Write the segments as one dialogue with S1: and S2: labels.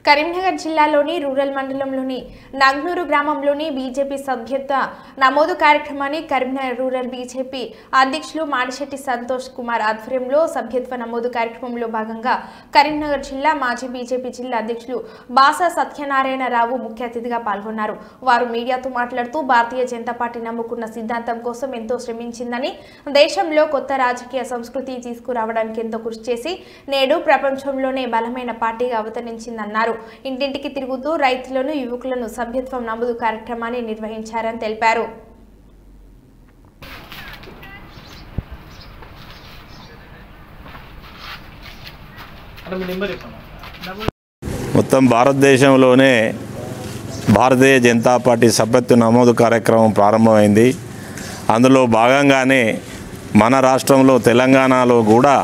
S1: కరీంనగర్ జిల్లాలోని రూరల్ మండలంలోని నాగ్నూరు గ్రామంలోని బీజేపీ సభ్యత్వ నమోదు కార్యక్రమాన్ని కరీంనగర్ రూరల్ బీజేపీ అధ్యక్షులు మాడిశెట్టి సంతోష్ కుమార్ ఆధ్వర్యంలో సభ్యత్వ నమోదు కార్యక్రమంలో భాగంగా కరీంనగర్ జిల్లా మాజీ బీజేపీ జిల్లా అధ్యక్షులు బాసా సత్యనారాయణరావు ముఖ్య అతిథిగా పాల్గొన్నారు. వారు మీడియాతో మాట్లాడుతూ భారతీయ జనతా పార్టీ నమ్ముకున్న సిద్ధాంతం కోసం ఎంతో శ్రమించిందని, దేశంలో కొత్త రాజకీయ సంస్కృతి తీసుకురావడానికి ఎంతో కృషి చేసి నేడు ప్రపంచంలోనే బలమైన పార్టీగా అవతరించిందన్నారు. ఇంటింటికి తిరుగుతూ రైతులను, యువకులను సభ్యత్వం నమోదు కార్యక్రమాన్ని నిర్వహించారని తెలిపారు.
S2: మొత్తం భారతదేశంలోనే భారతీయ జనతా పార్టీ సభ్యత్వ నమోదు కార్యక్రమం ప్రారంభమైంది. అందులో భాగంగానే మన రాష్ట్రంలో తెలంగాణలో కూడా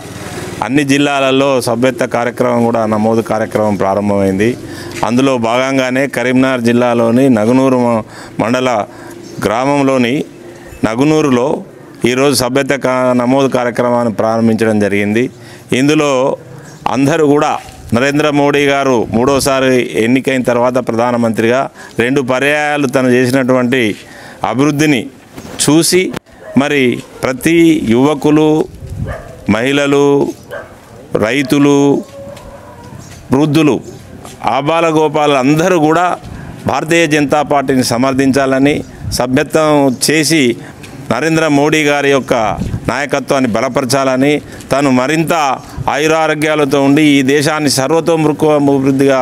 S2: అన్ని జిల్లాలలో సభ్యత్వ కార్యక్రమం కూడా నమోదు కార్యక్రమం ప్రారంభమైంది. అందులో భాగంగానే కరీంనగర్ జిల్లాలోని నగునూరు మండల గ్రామంలోని నగునూరులో ఈరోజు సభ్యత్వ నమోదు కార్యక్రమాన్ని ప్రారంభించడం జరిగింది. ఇందులో అందరూ కూడా నరేంద్ర మోడీ గారు మూడోసారి ఎన్నికైన తర్వాత ప్రధానమంత్రిగా 2 పర్యాయాలు తను చేసినటువంటి అభివృద్ధిని చూసి మరి ప్రతి యువకులు, మహిళలు, రైతులు, వృద్ధులు, ఆబాల గోపాలు అందరూ కూడా భారతీయ జనతా పార్టీని సమర్థించాలని, సభ్యత్వం చేసి నరేంద్ర మోడీ గారి యొక్క నాయకత్వాన్ని బలపరచాలని, తను మరింత ఆయురారోగ్యాలతో ఉండి ఈ దేశాన్ని సర్వతోముఖాభివృద్ధిగా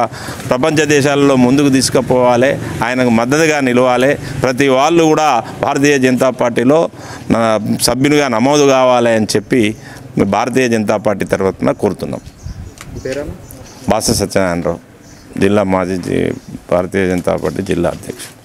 S2: ప్రపంచ దేశాలలో ముందుకు తీసుకుపోవాలి, ఆయనకు మద్దతుగా నిలవాలి. ప్రతి వాళ్ళు కూడా భారతీయ జనతా పార్టీలో సభ్యునిగా నమోదు కావాలి అని చెప్పి భారతీయ జనతా పార్టీ తరఫున కోరుతున్నాం. బాసా సత్యనారాయణరావు, జిల్లా మాజీ భారతీయ జనతా పార్టీ జిల్లా అధ్యక్షుడు.